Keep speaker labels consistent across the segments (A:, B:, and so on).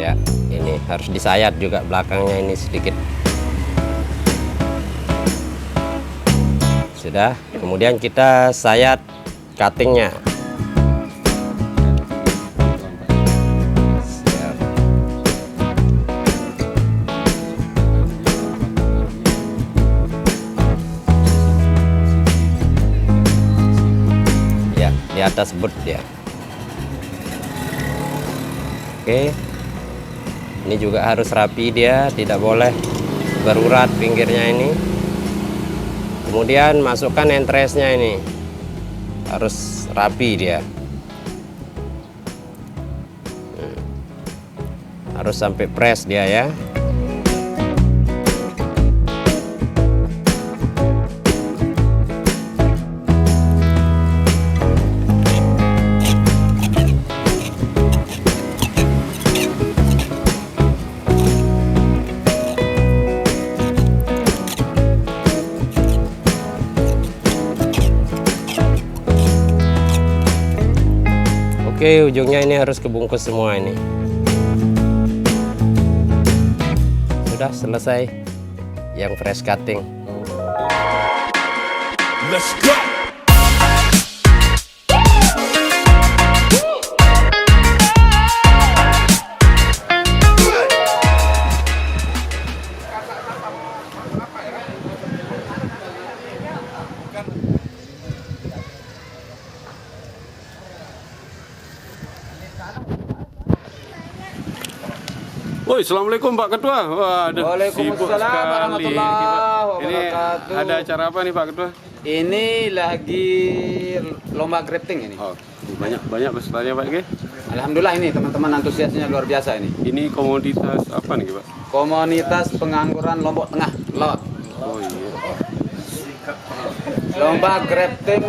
A: Ya, ini harus disayat juga belakangnya ini sedikit. Sudah, kemudian kita sayat cuttingnya. Siap. Ya, di atas boot ya. Oke, ini juga harus rapi dia, tidak boleh berurat pinggirnya ini. Kemudian masukkan entresnya ini, harus rapi dia, harus sampai press dia ya. Oke, ujungnya ini harus kebungkus semua ini. Sudah selesai yang fresh cutting.
B: Let's go. Woi, assalamualaikum Pak Ketua. Waduh, sibuk
C: Waalaikumsalam
B: sekali.
C: warahmatullahi
B: Ini
C: wabarakatuh.
B: ada acara apa nih Pak Ketua?
C: Ini lagi lomba grafting ini.
B: Oh, banyak pesertanya Pak Ge.
C: Alhamdulillah ini teman-teman antusiasnya luar biasa ini.
B: Ini komoditas apa nih Pak?
C: Komunitas pengangguran Lombok Tengah, LOT.
B: Oh iya.
C: Lomba grafting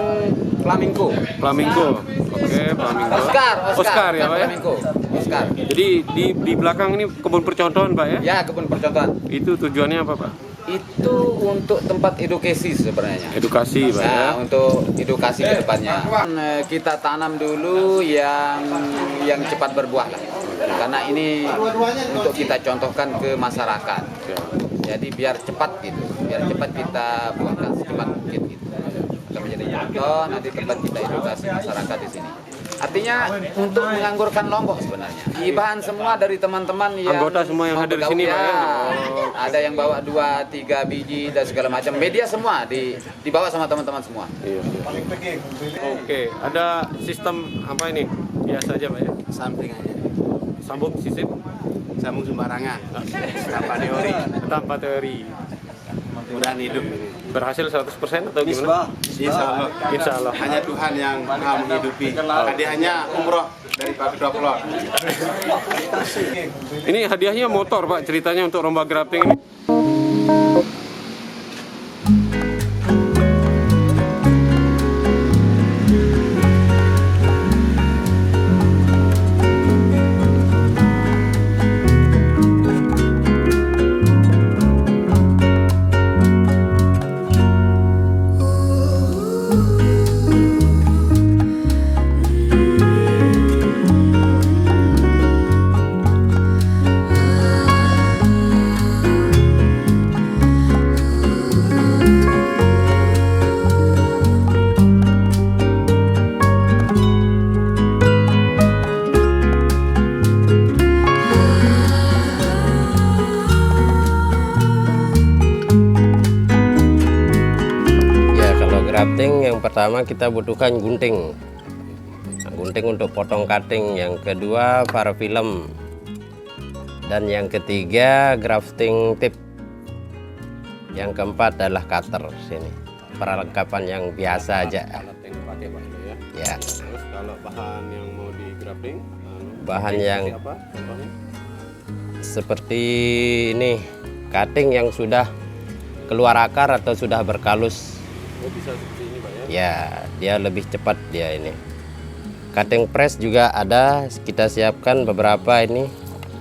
C: flamenco.
B: Flamingo. Oke, Flamingo. Oscar ya Pak ya.
C: Flamenco. Oscar.
B: Jadi di belakang ini kebun percontohan Pak ya?
C: Ya, kebun percontohan.
B: Itu tujuannya apa Pak?
C: Itu untuk tempat edukasi sebenarnya.
B: Edukasi Pak ya.
C: Nah, untuk edukasi ke depannya. Kita tanam dulu yang cepat berbuah lah. Karena ini untuk kita contohkan ke masyarakat. Jadi biar cepat gitu. Biar cepat kita buahkan secepat mungkin gitu. Akan menjadi contoh nanti tempat kita edukasi masyarakat di sini. Artinya untuk menganggurkan Lombok sebenarnya. Bahan semua dari teman-teman yang
B: Anggota semua yang
C: mau
B: hadir di sini,
C: bergaul,
B: Pak, ya?
C: Ada yang bawa 2-3 biji dan segala macam. Media semua dibawa sama teman-teman semua.
B: Iya. Oke, ada sistem apa ini? Biasa aja Pak ya?
D: Sampling aja,
B: Sambung sistem
D: sambung sembarangan, tanpa teori,
B: tanpa teori.
D: mudah hidup.
B: Berhasil 100% atau gimana?
D: Insya Allah.
B: Insya Allah.
D: Hanya Tuhan yang maha menghidupi. Hadiahnya umroh dari Pak Ketua Pelot.
B: Ini hadiahnya motor Pak, ceritanya untuk lomba grafting ini.
A: Grafting yang pertama kita butuhkan gunting. Nah, gunting untuk potong cutting, yang kedua parafilm, dan yang ketiga grafting tip, yang keempat adalah cutter. Sini perlengkapan yang biasa aja.
B: Alat yang dipakai Pak itu ya.
A: Ya,
B: Terus kalau bahan yang mau di grafting,
A: bahan
B: seperti
A: yang
B: apa? Contohnya?
A: seperti ini, cutting yang sudah keluar akar atau sudah berkalus.
B: Oh, bisa seperti ini Pak ya.
A: Ya, dia lebih cepat dia ini. Cutting press juga ada, kita siapkan beberapa ini.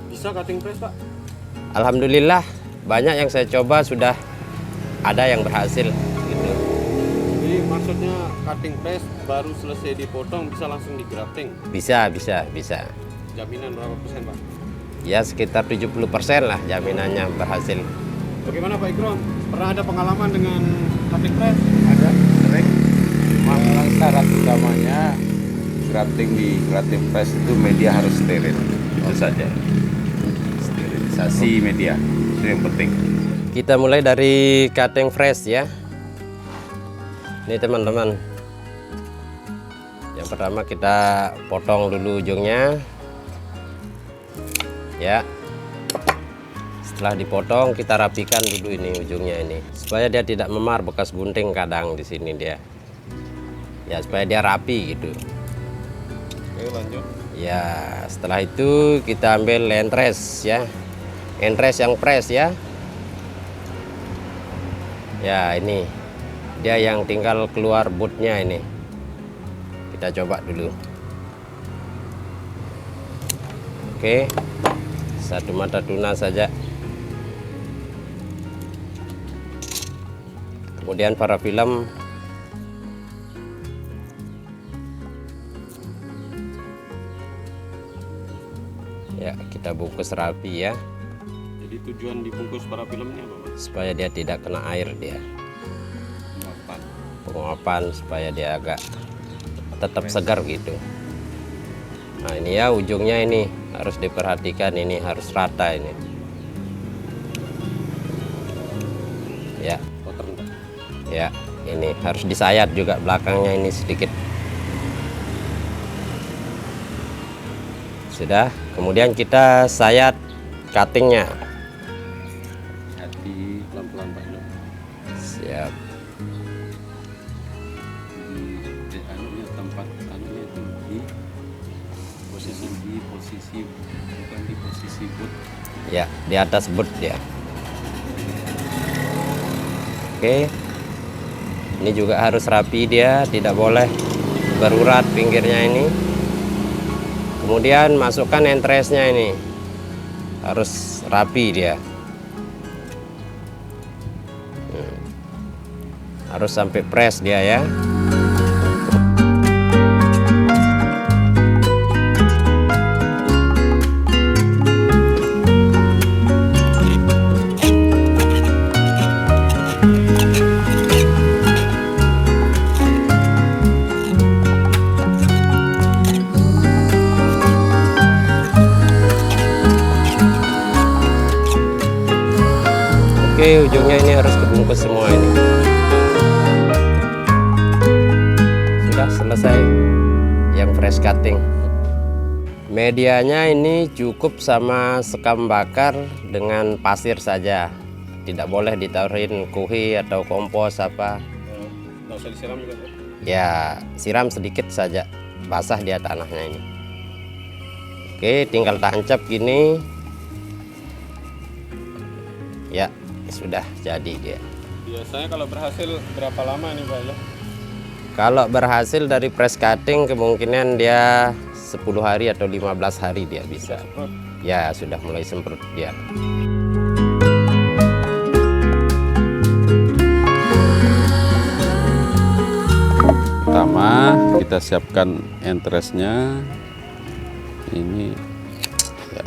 B: Bisa cutting press Pak?
A: Alhamdulillah banyak yang saya coba sudah ada yang berhasil gitu.
B: Jadi maksudnya cutting press baru selesai dipotong bisa langsung di grafting.
A: Bisa.
B: jaminan berapa persen, Pak?
A: Ya sekitar 70% lah jaminannya berhasil.
B: Bagaimana Pak Ikrom? Pernah ada pengalaman dengan cutting press?
E: Ada, sering. Memang syarat utamanya grafting di grafting press itu media harus steril. Itu saja. Sterilisasi media itu yang penting.
A: Kita mulai dari cutting fresh ya. Ini teman-teman. Yang pertama kita potong dulu ujungnya. Ya. Setelah dipotong kita rapikan dulu ini ujungnya ini supaya dia tidak memar bekas gunting kadang di sini dia. Ya supaya dia rapi gitu.
B: Oke, lanjut.
A: Ya, setelah itu kita ambil entres ya. Entres yang press ya. Ya, ini. Dia yang tinggal keluar bootnya ini. Kita coba dulu. Oke. Satu mata tuna saja. Kemudian parafilm. Ya, kita bungkus rapi ya.
B: Jadi tujuan dibungkus para filmnya apa, Pak?
A: Supaya dia tidak kena air dia. Penguapan supaya dia agak tetap segar gitu. Nah ini ya ujungnya ini harus diperhatikan, ini harus rata ini. Ya. Ya, ini harus disayat juga belakangnya ini sedikit. Sudah, kemudian kita sayat cuttingnya.
E: Hati
B: Pelan-pelan Pak Ikrom.
A: Siap.
E: di anunya tempat anunya itu di posisi bukan di posisi boot.
A: Ya, di atas boot dia. Oke. Ini juga harus rapi dia, tidak boleh berurat pinggirnya ini. Kemudian masukkan entresnya ini. Harus rapi dia. Harus sampai press dia ya. Oke, ujungnya ini harus kebungkus semua ini. Sudah selesai yang fresh cutting. Medianya ini cukup sama sekam bakar dengan pasir saja. Tidak boleh ditaruhin kuhi atau kompos apa.
B: Nggak usah disiram juga, Pak?
A: Ya, siram sedikit saja. Basah dia tanahnya ini. Oke, tinggal tancap gini. Ya, sudah jadi dia.
B: Biasanya kalau berhasil berapa lama nih Pak ya?
A: Kalau berhasil dari press cutting kemungkinan dia 10 hari atau 15 hari dia bisa. Ya, sudah mulai semprot dia.
E: Pertama kita siapkan entresnya ini ya.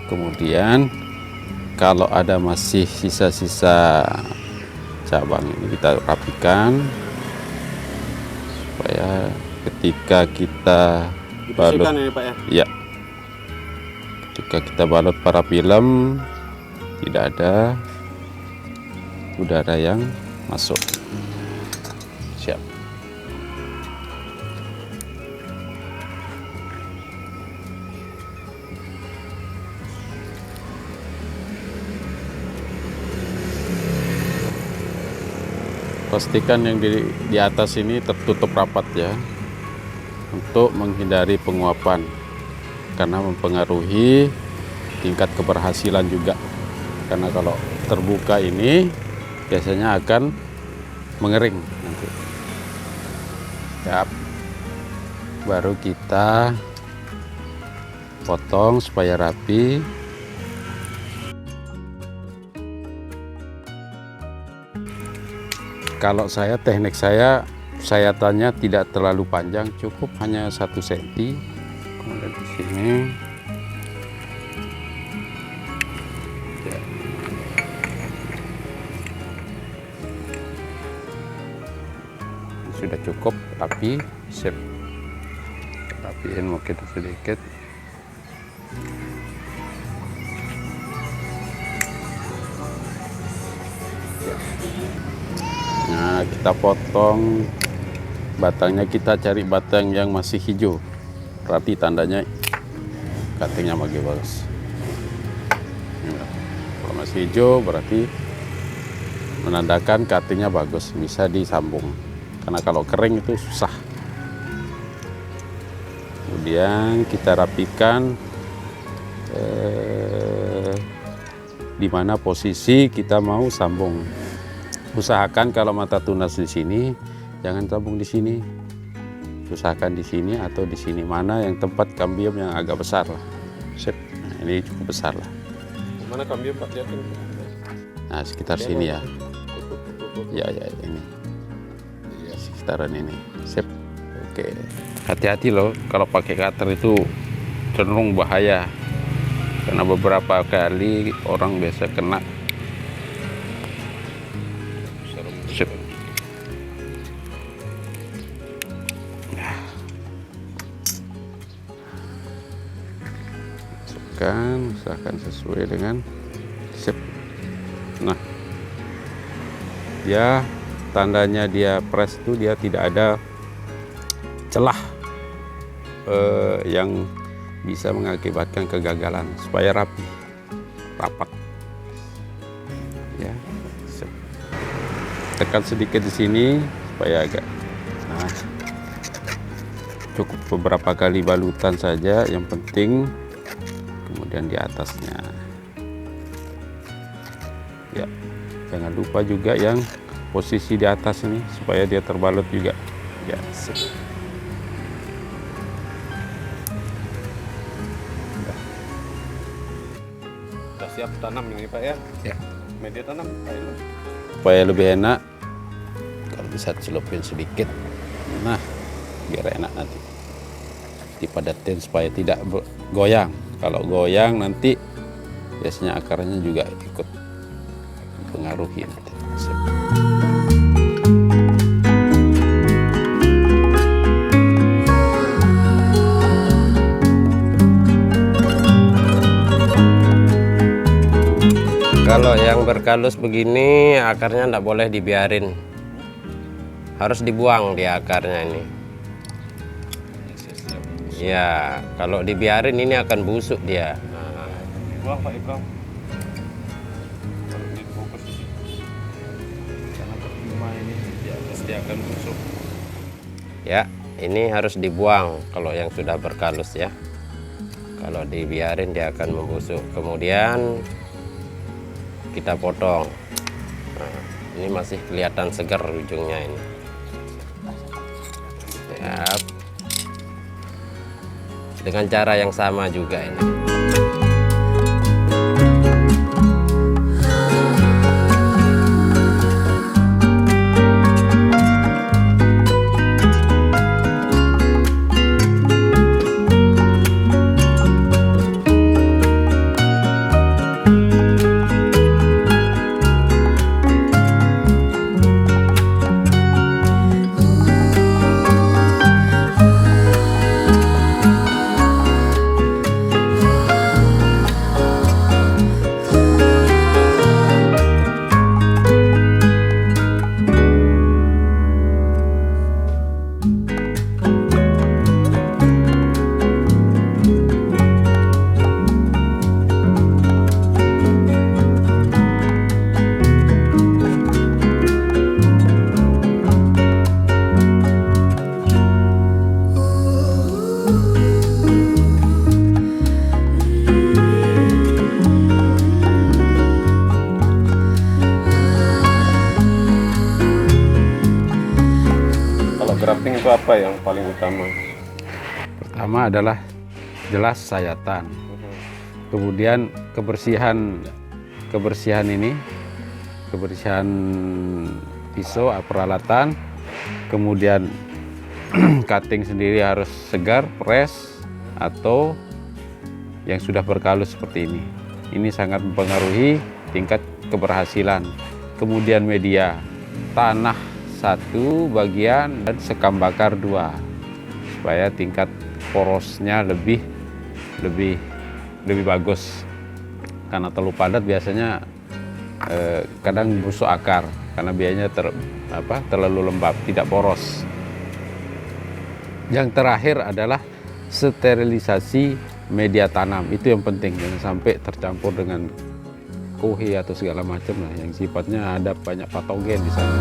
E: Kemudian kalau ada masih sisa-sisa cabang ini kita rapikan supaya ketika kita balut
B: Dibersihkan ini Pak ya?
E: ya, ketika kita balut parafilm tidak ada udara yang masuk. Siap. Pastikan yang di atas ini tertutup rapat ya, untuk menghindari penguapan karena mempengaruhi tingkat keberhasilan juga. Karena kalau terbuka ini biasanya akan mengering nanti. Siap. Baru kita potong supaya rapi. Kalau saya, teknik saya sayatannya tidak terlalu panjang, cukup hanya 1 cm. Kemudian di sini
F: sudah cukup rapi. Sip, rapiin mungkin sedikit. Nah, kita potong batangnya, kita cari batang yang masih hijau. Berarti tandanya cuttingnya masih bagus. Kalau masih hijau berarti menandakan cuttingnya bagus, bisa disambung. Karena kalau kering itu susah. Kemudian kita rapikan di mana posisi kita mau sambung. Usahakan kalau mata tunas di sini, jangan sambung di sini. Usahakan di sini atau di sini, mana yang tempat kambium yang agak besar lah. Sip. Nah, ini cukup besar lah.
B: Mana kambium Pak? Lihatin.
F: Nah, sekitar sini ya. Ya ini. Sekitaran ini. Sip. Oke. Hati-hati loh kalau pakai cutter itu cenderung bahaya. Karena beberapa kali orang biasa kena. Sip. Usahakan sesuai dengan sip. Nah, dia tandanya dia press itu dia tidak ada celah yang bisa mengakibatkan kegagalan, supaya rapi, rapat. Ya, sip. Tekan sedikit di sini supaya agak. Nah, cukup beberapa kali balutan saja, yang penting. Kemudian di atasnya, ya, jangan lupa juga yang posisi di atas ini supaya dia terbalut juga. Ya, sip.
B: Sudah siap tanam ini Pak ya?
F: Ya.
B: Media tanam Pak Ilham.
F: Supaya lebih enak, kalau bisa celupin sedikit. Nah, biar enak nanti dipadatin supaya tidak goyang. Kalau goyang nanti biasanya akarnya juga ikut mempengaruhi nanti. Sip.
A: Kalau yang berkalus begini akarnya tidak boleh dibiarin, harus dibuang di akarnya ini. Ya, kalau dibiarin ini akan busuk dia.
B: Buang Pak Ibrahim. Kalau ini fokus di sini.
F: Karena percuma ini ya, pasti akan busuk.
A: Ya, ini harus dibuang kalau yang sudah berkalus ya. Kalau dibiarin dia akan membusuk. Kemudian kita potong. Nah, ini masih kelihatan segar ujungnya ini. Siap. Dengan cara yang sama juga ini.
B: Grafting itu apa yang paling utama?
F: Pertama adalah jelas sayatan. Kemudian kebersihan ini, kebersihan pisau, peralatan. Kemudian cutting sendiri harus segar, fresh, atau yang sudah berkalus seperti ini. Ini sangat mempengaruhi tingkat keberhasilan. Kemudian media, tanah satu bagian dan sekam bakar 2 supaya tingkat porosnya lebih bagus. Karena terlalu padat biasanya kadang busuk akar karena biasanya terlalu lembab, tidak poros. Yang terakhir adalah sterilisasi media tanam. Itu yang penting, jangan sampai tercampur dengan kohe atau segala macam lah yang sifatnya ada banyak patogen di sana.